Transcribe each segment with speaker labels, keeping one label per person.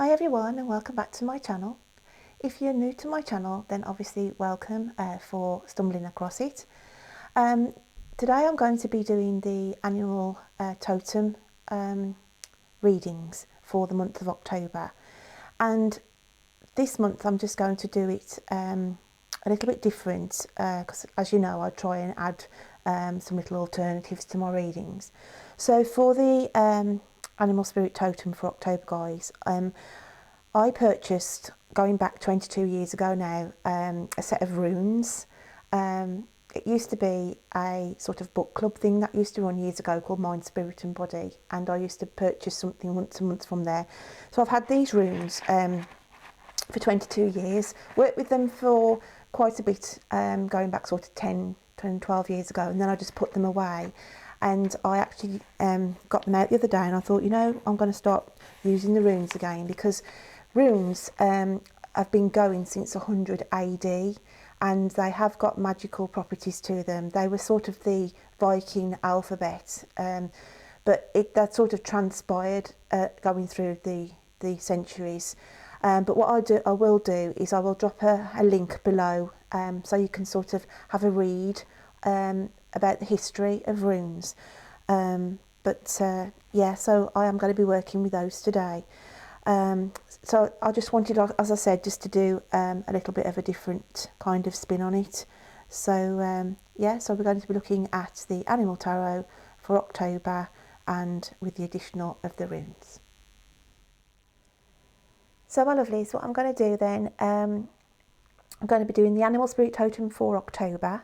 Speaker 1: Hi everyone and welcome back to my channel. If you're new to my channel then obviously welcome for stumbling across it. Today I'm going to be doing the annual totem readings for the month of October, and this month I'm just going to do it a little bit different because as you know I try and add some little alternatives to my readings. So for the animal spirit totem for October, guys, I purchased, going back 22 years ago now, a set of runes. It used to be a sort of book club thing that used to run years ago called Mind, Spirit and Body, and I used to purchase something once a month from there. So I've had these runes for 22 years, worked with them for quite a bit, going back sort of 10, 12 years ago, and then I just put them away. And I actually got them out the other day and I thought, you know, I'm going to start using the runes again, because runes have been going since 100 AD and they have got magical properties to them. They were sort of the Viking alphabet, but that sort of transpired going through the centuries. But what I will do is I will drop a link below so you can sort of have a read about the history of runes. Yeah, so I am going to be working with those today. So I just wanted, as I said, just to do a little bit of a different kind of spin on it. So yeah, so we're going to be looking at the animal tarot for October and with the additional of the runes. So my lovelies, what I'm going to do then, I'm going to be doing the animal spirit totem for October.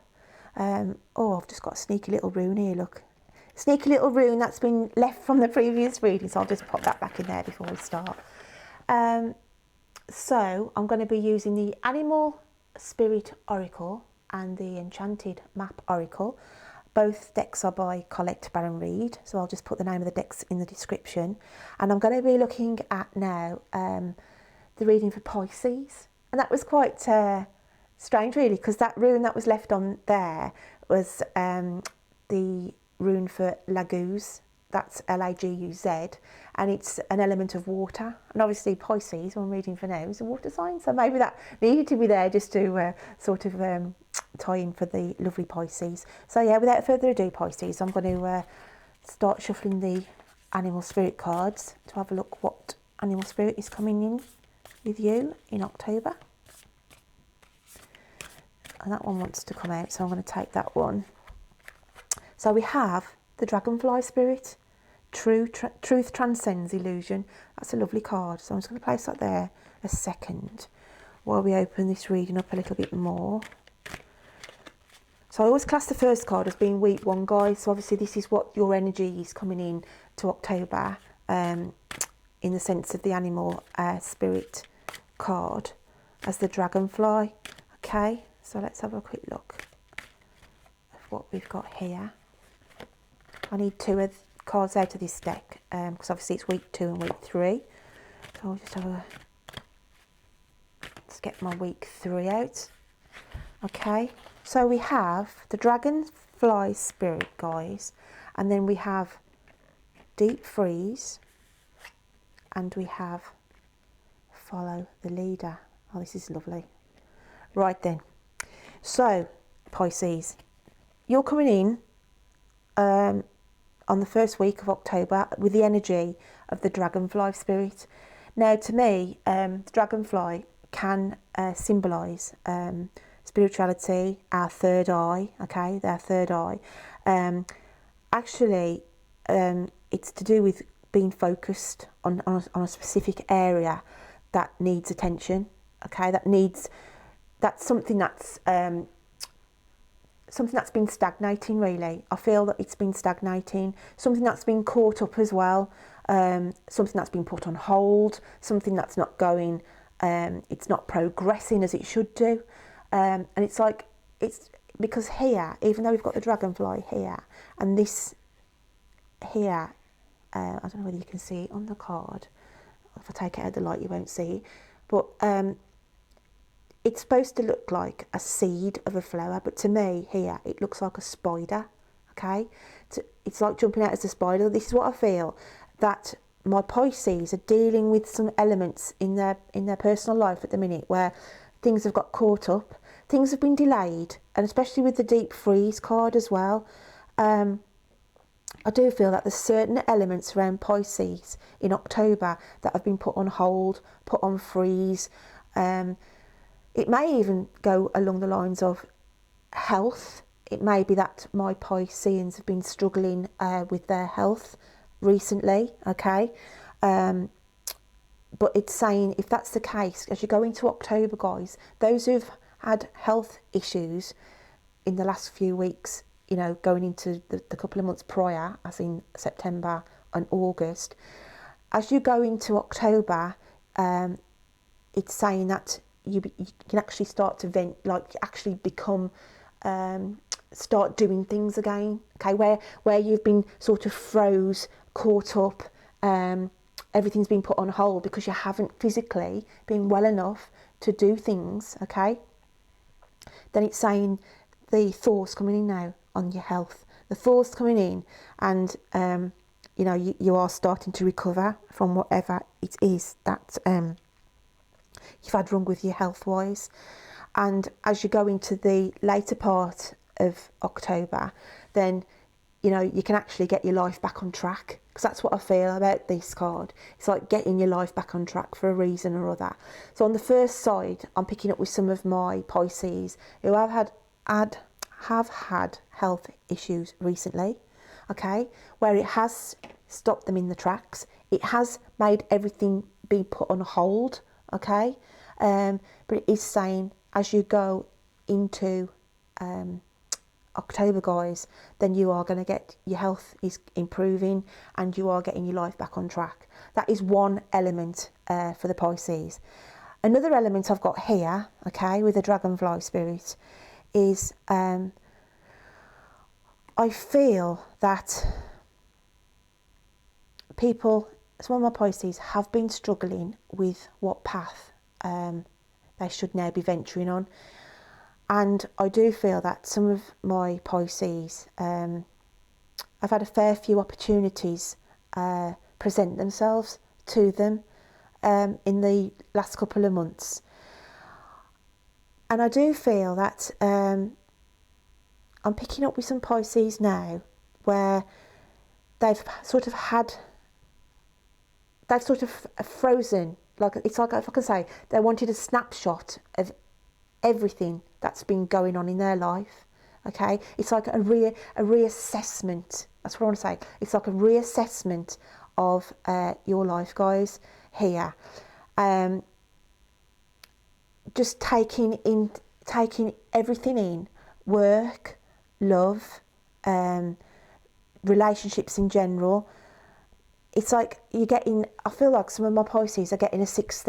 Speaker 1: Oh, I've just got a sneaky little rune here, look. Sneaky little rune that's been left from the previous reading, so I'll just pop that back in there before we start. So I'm going to be using the Animal Spirit Oracle and the Enchanted Map Oracle. Both decks are by Colette Baron Reid, so I'll just put the name of the decks in the description. And I'm going to be looking at now the reading for Pisces. And that was quite strange really, because that rune that was left on there was the rune for Laguz. That's Laguz, and it's an element of water. And obviously Pisces, who I'm reading for now, is a water sign, so maybe that needed to be there just to sort of tie in for the lovely Pisces. So yeah, without further ado, Pisces, I'm going to start shuffling the animal spirit cards to have a look what animal spirit is coming in with you in October. And that one wants to come out, so I'm going to take that one. So we have the dragonfly spirit. Truth transcends illusion. That's a lovely card, so I'm just going to place that there a second while we open this reading up a little bit more. So I always class the first card as being week one, guys, so obviously this is what your energy is coming in to October in the sense of the animal spirit card as the dragonfly. Okay, so let's have a quick look of what we've got here. I need two of cards out of this deck because obviously it's week 2 and week 3. So I'll just have let's get my week 3 out. Okay, so we have the dragonfly spirit, guys, and then we have deep freeze, and we have follow the leader. Oh, this is lovely. Right then, so Pisces, you're coming in on the first week of October with the energy of the dragonfly spirit. Now to me, the dragonfly can symbolise spirituality, our third eye, okay, their third eye. Actually, it's to do with being focused on a specific area that needs attention, okay, that's something that's been stagnating really. I feel that it's been stagnating, something that's been caught up as well, something that's been put on hold, something that's not going, it's not progressing as it should do. And it's like, it's because here, even though we've got the dragonfly here, and this here, I don't know whether you can see it on the card. If I take it out of the light, you won't see it. But it's supposed to look like a seed of a flower, but to me here it looks like a spider. Okay, it's like jumping out as a spider. This is what I feel, that my Pisces are dealing with some elements in their personal life at the minute where things have got caught up, things have been delayed, and especially with the deep freeze card as well. I do feel that there's certain elements around Pisces in October that have been put on hold, put on freeze. It may even go along the lines of health. It may be that my Pisceans have been struggling with their health recently, okay? But it's saying if that's the case, as you go into October, guys, those who've had health issues in the last few weeks, you know, going into the couple of months prior, as in September and August, as you go into October, it's saying that you can actually start to vent, like actually become, start doing things again, okay, where you've been sort of froze, caught up, everything's been put on hold because you haven't physically been well enough to do things, okay, then it's saying the thoughts coming in now on your health, the thoughts coming in, and you know, you are starting to recover from whatever it is that you've had wrong with you health wise. And as you go into the later part of October, then you know you can actually get your life back on track, because that's what I feel about this card. It's like getting your life back on track for a reason or other. So on the first side, I'm picking up with some of my Pisces who have had health issues recently, okay, where it has stopped them in the tracks. It has made everything be put on hold, okay, but it is saying as you go into October, guys, then you are going to get your health is improving and you are getting your life back on track. That is one element for the Pisces. Another element I've got here, okay, with the dragonfly spirit is I feel that people, some of my Pisces, have been struggling with what path they should now be venturing on. And I do feel that some of my Pisces, I've had a fair few opportunities present themselves to them in the last couple of months. And I do feel that I'm picking up with some Pisces now where they've sort of frozen, like it's like, if I can say, they wanted a snapshot of everything that's been going on in their life, okay? It's like a reassessment, that's what I want to say. It's like a reassessment of your life, guys, here. Just taking everything in, work, love, relationships in general. It's like you're getting, I feel like some of my Pisces are getting a sixth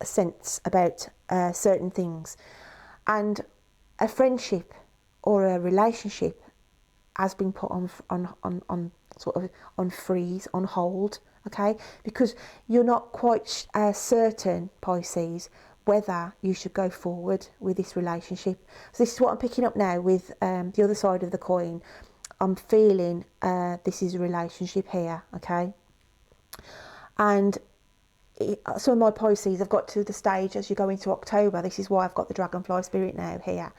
Speaker 1: sense about certain things. And a friendship or a relationship has been put on sort of on freeze, on hold, okay? Because you're not quite certain, Pisces, whether you should go forward with this relationship. So this is what I'm picking up now with the other side of the coin. I'm feeling this is a relationship here, okay? And some of my Pisces have got to the stage as you go into October. This is why I've got the dragonfly spirit now here.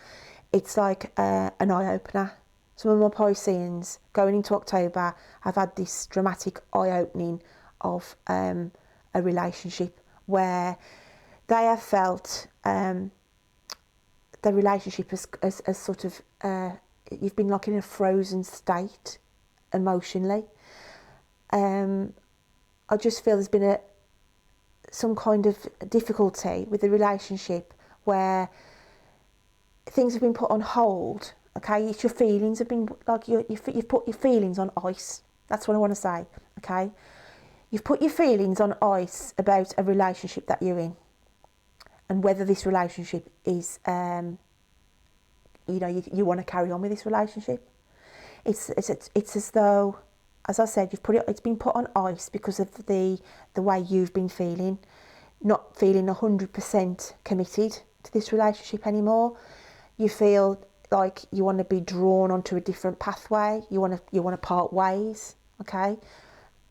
Speaker 1: It's like an eye-opener. Some of my Pisceans going into October have had this dramatic eye-opening of a relationship where they have felt the relationship as sort of you've been like in a frozen state emotionally. I just feel there's been some kind of difficulty with the relationship where things have been put on hold, okay? It's your feelings have been, like you've put your feelings on ice. That's what I want to say, okay? You've put your feelings on ice about a relationship that you're in and whether this relationship is, you know, you want to carry on with this relationship. It's as though, as I said, it's been put on ice because of the way you've been feeling, not feeling 100% committed to this relationship anymore. You feel like you want to be drawn onto a different pathway. You want to part ways, okay?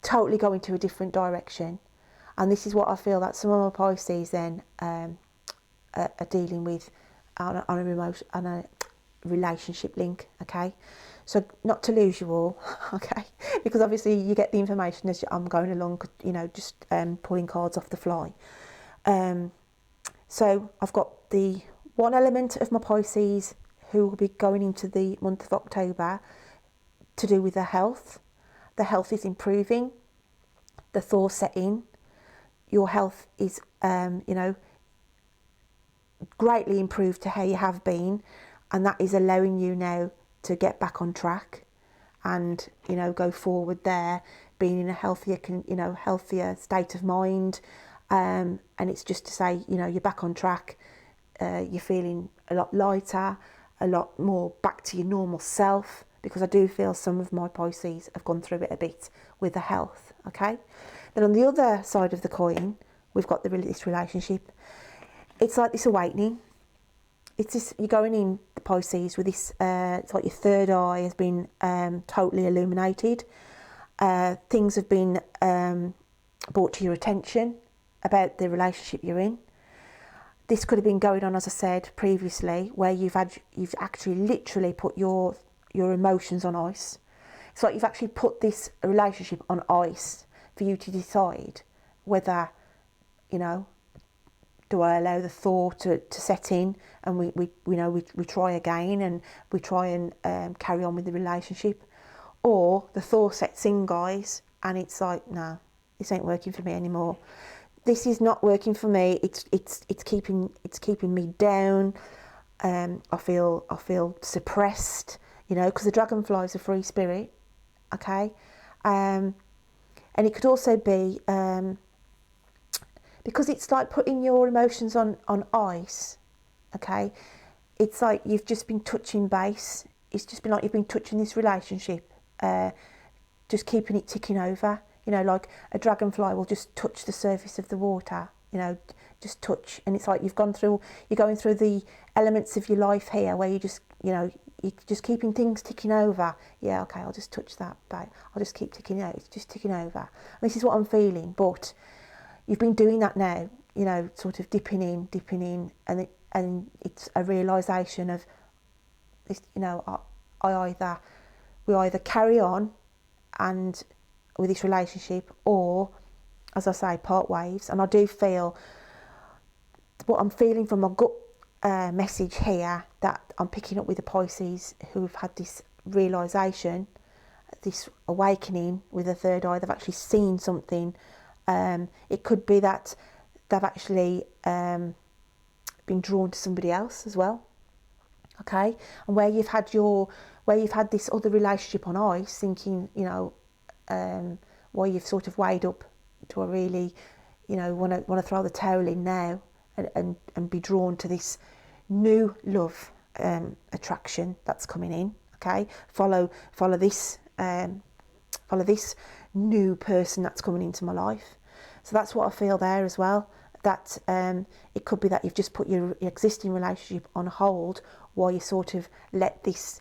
Speaker 1: totally go into a different direction. And this is what I feel that some of my Pisces then are dealing with on a relationship link, okay? So not to lose you all, okay? Because obviously you get the information as I'm going along, you know, just pulling cards off the fly. So I've got the one element of my Pisces who will be going into the month of October to do with their health. The health is improving. The thaw set in. Your health is, you know, greatly improved to how you have been, and that is allowing you now to get back on track and, you know, go forward there, being in a healthier, you know, healthier state of mind. And it's just to say, you know, you're back on track. You're feeling a lot lighter, a lot more back to your normal self, because I do feel some of my Pisces have gone through it a bit with the health, okay? Then on the other side of the coin, we've got this relationship. It's like this awakening. It's this, you're going in the Pisces with this, it's like your third eye has been totally illuminated. Things have been brought to your attention about the relationship you're in. This could have been going on, as I said previously, where you've actually literally put your emotions on ice. It's like you've actually put this relationship on ice for you to decide whether, you know, do I allow the thaw to set in, and we try again and we try and carry on with the relationship, or the thaw sets in, guys, and it's like, no, this ain't working for me anymore. This is not working for me. It's keeping me down. I feel suppressed, you know, because the dragonfly is a free spirit, okay, and it could also be because it's like putting your emotions on ice, okay. It's like you've just been touching base. It's just been like you've been touching this relationship, just keeping it ticking over. You know, like a dragonfly will just touch the surface of the water, you know, just touch. And it's like you're going through the elements of your life here where you just, you know, you're just keeping things ticking over. Yeah, okay, I'll just touch that, but I'll just keep ticking out. It's just ticking over. And this is what I'm feeling. But you've been doing that now, you know, sort of dipping in, and it's a realisation of this, you know, we either carry on and with this relationship, or, as I say, part ways. And I do feel what I'm feeling from my gut message here, that I'm picking up with the Pisces who've had this realisation, this awakening with the third eye. They've actually seen something. It could be that they've actually been drawn to somebody else as well, okay. And where you've had this other relationship on ice, thinking, you know, why you've sort of weighed up, do I really, you know, want to throw the towel in now and be drawn to this new love attraction that's coming in, okay. Follow this new person that's coming into my life. So that's what I feel there as well, that it could be that you've just put your existing relationship on hold while you sort of let this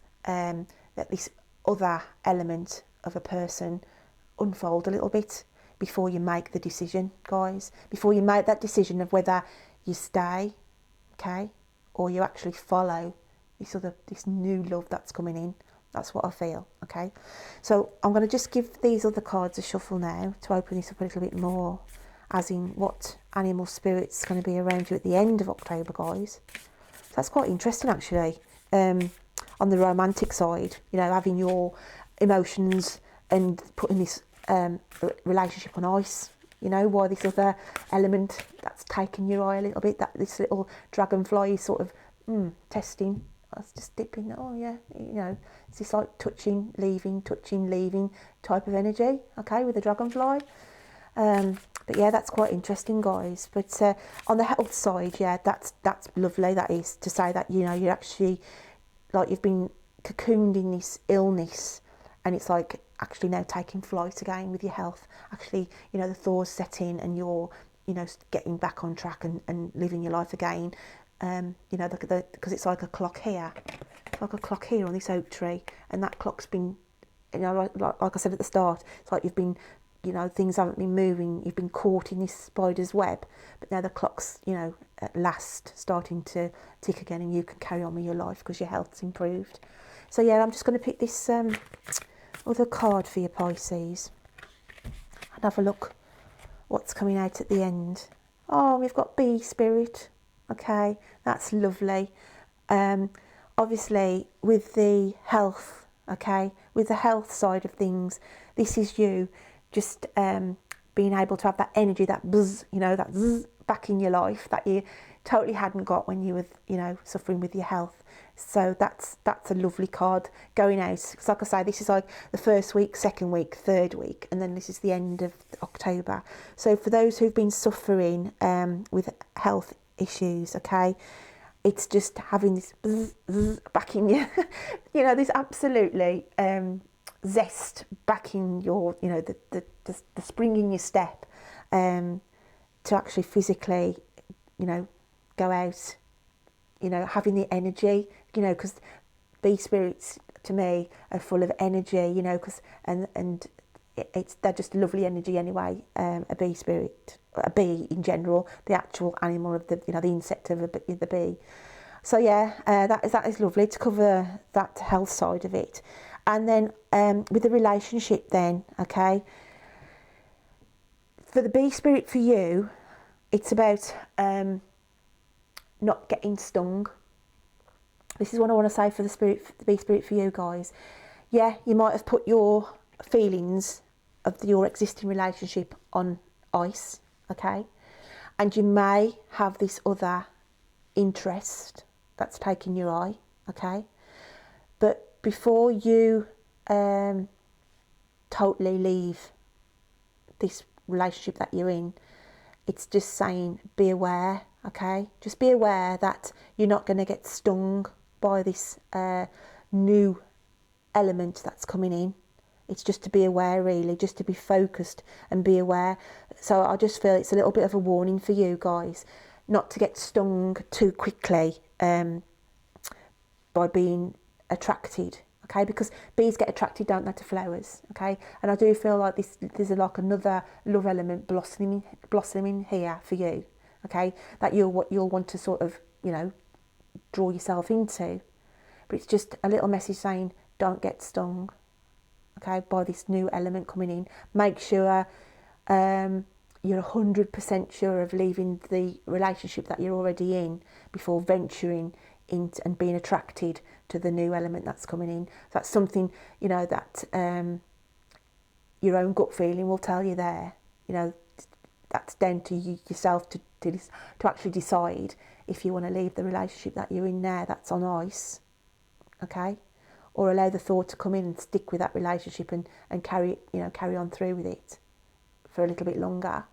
Speaker 1: other element of a person unfold a little bit before you make the decision, guys. Before you make that decision of whether you stay, okay, or you actually follow this new love that's coming in. That's what I feel, okay. So I'm going to just give these other cards a shuffle now to open this up a little bit more, as in what animal spirit's going to be around you at the end of October, guys. So that's quite interesting, actually. On the romantic side, you know, having your emotions and putting this relationship on ice, you know, while this other element that's taken your eye a little bit, that this little dragonfly is sort of testing. That's just dipping. Oh yeah, you know, it's this like touching, leaving type of energy, okay, with the dragonfly. But yeah, that's quite interesting, guys. But on the health side, yeah, that's lovely. That is to say that, you know, you're actually, like, you've been cocooned in this illness, and it's like actually now taking flight again with your health. Actually, you know, the thaw's set in and you're, you know, getting back on track and living your life again. You know, because it's like a clock here. It's like a clock here on this oak tree, and that clock's been, you know, like I said at the start, it's like you've been you know, things haven't been moving, you've been caught in this spider's web, but now the clock's, you know, at last starting to tick again, and you can carry on with your life because your health's improved. So yeah, I'm just going to pick this other card for you, Pisces, and have a look what's coming out at the end. Oh, we've got bee spirit. Okay, that's lovely. Obviously with the health, okay, with the health side of things, this is you just being able to have that energy, that buzz, you know, that zzz back in your life that you totally hadn't got when you were, you know, suffering with your health. So that's a lovely card going out. Because like I say, this is like the first week, second week, third week, and then this is the end of October. So for those who've been suffering with health issues, okay, it's just having this bzz, bzz back in you, you know, this absolutely zest back in your, you know, the spring in your step, to actually physically, you know, go out, you know, having the energy, you know, because bee spirits to me are full of energy, you know, because they're just lovely energy anyway. A bee spirit, a bee in general, the actual animal of the, you know, the insect of the bee. So yeah, that is lovely to cover that health side of it. And then with the relationship then, okay, for the bee spirit for you, it's about not getting stung. This is what I want to say for the bee spirit for you guys. Yeah, you might have put your feelings of your existing relationship on ice, okay, and you may have this other interest that's taking your eye, okay, but before you totally leave this relationship that you're in, it's just saying be aware, okay, just be aware that you're not going to get stung by this new element that's coming in. It's just to be aware, really, just to be focused and be aware. So I just feel it's a little bit of a warning for you guys not to get stung too quickly by being attracted, okay, because bees get attracted, don't they, to flowers, okay, and I do feel like there's like another love element blossoming here for you, okay, that you'll want to sort of, you know, draw yourself into. But it's just a little message saying don't get stung, okay, by this new element coming in. Make sure you're 100% sure of leaving the relationship that you're already in before venturing into and being attracted to the new element that's coming in. So that's something, you know, that your own gut feeling will tell you there. You know, that's down to you yourself to actually decide if you want to leave the relationship that you're in there that's on ice, okay, or allow the thought to come in and stick with that relationship and carry on through with it for a little bit longer,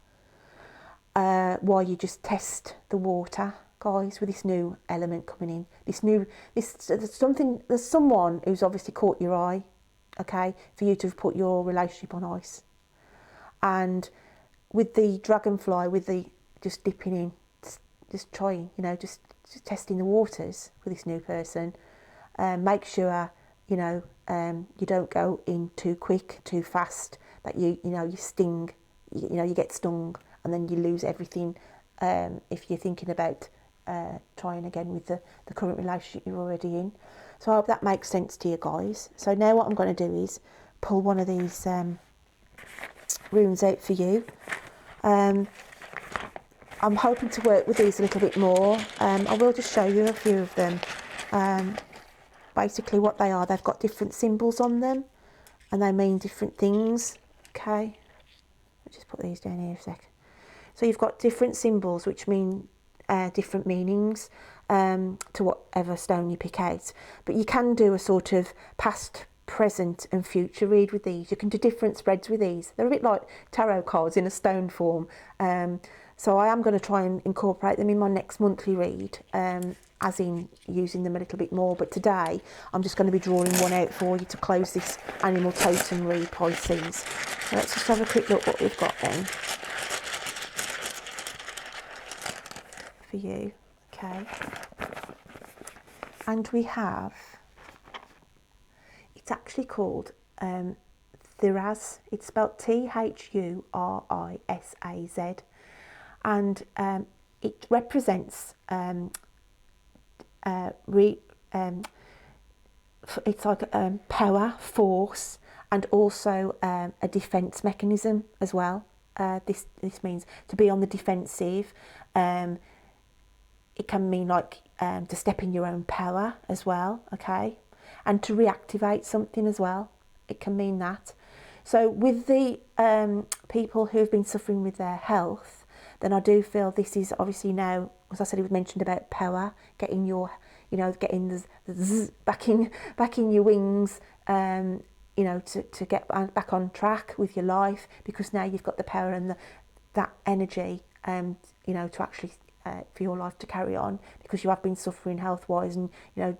Speaker 1: while you just test the water, guys, with this new element coming in. There's someone who's obviously caught your eye, okay, for you to have put your relationship on ice. And with the dragonfly, with the just dipping in, just trying, you know, just testing the waters with this new person. Make sure, you know, you don't go in too quick, too fast, that you sting, you get stung, and then you lose everything. If you're thinking about trying again with the current relationship you're already in. So I hope that makes sense to you guys. So now what I'm going to do is pull one of these runes out for you. I'm hoping to work with these a little bit more. I will just show you a few of them. Basically what they are, they've got different symbols on them and they mean different things. Okay, I'll just put these down here a sec. So you've got different symbols which mean different meanings to whatever stone you pick out. But you can do a sort of past, present and future read with these. You can do different spreads with these. They're a bit like tarot cards in a stone form. So I am going to try and incorporate them in my next monthly read, as in using them a little bit more. But today I'm just going to be drawing one out for you to close this animal totem read, Pisces. So let's just have a quick look what we've got then for you. Okay, and we have, it's actually called Thuraz. It's spelled Thurisaz, and it represents it's like power, force, and also a defence mechanism as well. This means to be on the defensive. It can mean like to step in your own power as well, okay, and to reactivate something as well. It can mean that. So with the people who have been suffering with their health, then I do feel this is obviously now, as I said, it was mentioned about power, getting your, getting the zzz back in your wings, to get back on track with your life, because now you've got the power and that energy, to actually for your life to carry on, because you have been suffering health-wise and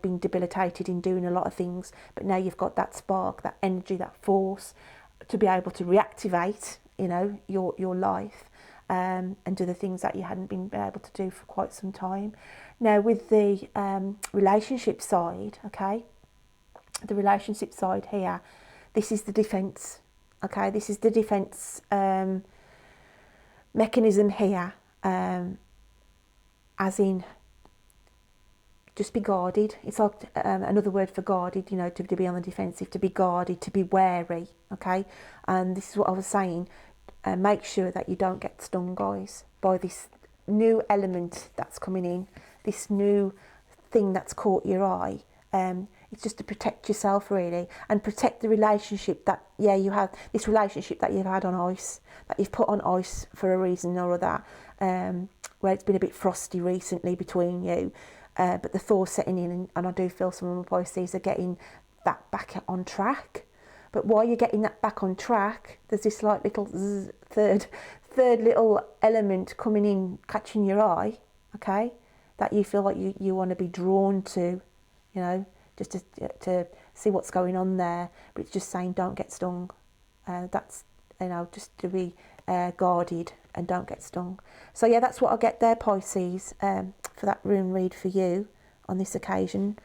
Speaker 1: been debilitated in doing a lot of things, but now you've got that spark, that energy, that force to be able to reactivate your life and do the things that you hadn't been able to do for quite some time. Now with the relationship side, okay, the relationship side here, this is the defence, okay, this is the defence mechanism here, as in just be guarded. It's like another word for guarded, to be on the defensive, to be guarded, to be wary, okay? And this is what I was saying, make sure that you don't get stung, guys, by this new element that's coming in, this new thing that's caught your eye. It's just to protect yourself, really, and protect the relationship that, you have, this relationship that you've had on ice, that you've put on ice for a reason or other, where it's been a bit frosty recently between you, but the thaw's setting in, and I do feel some of my Pisces are getting that back on track. But while you're getting that back on track, there's this like little third little element coming in, catching your eye, okay, that you feel like you want to be drawn to, just to see what's going on there. But it's just saying don't get stung. That's, just to be guarded and don't get stung. So yeah, that's what I get there, Pisces, for that rune read for you on this occasion.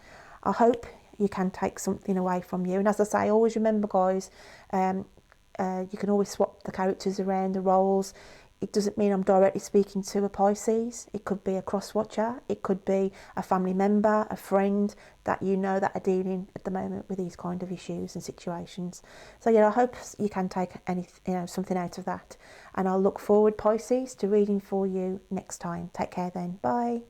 Speaker 1: I hope you can take something away from you. And as I say, always remember, guys, you can always swap the characters around, the roles. It doesn't mean I'm directly speaking to a Pisces. It could be a cross-watcher. It could be a family member, a friend that that are dealing at the moment with these kind of issues and situations. So yeah, I hope you can take something out of that. And I'll look forward, Pisces, to reading for you next time. Take care then. Bye.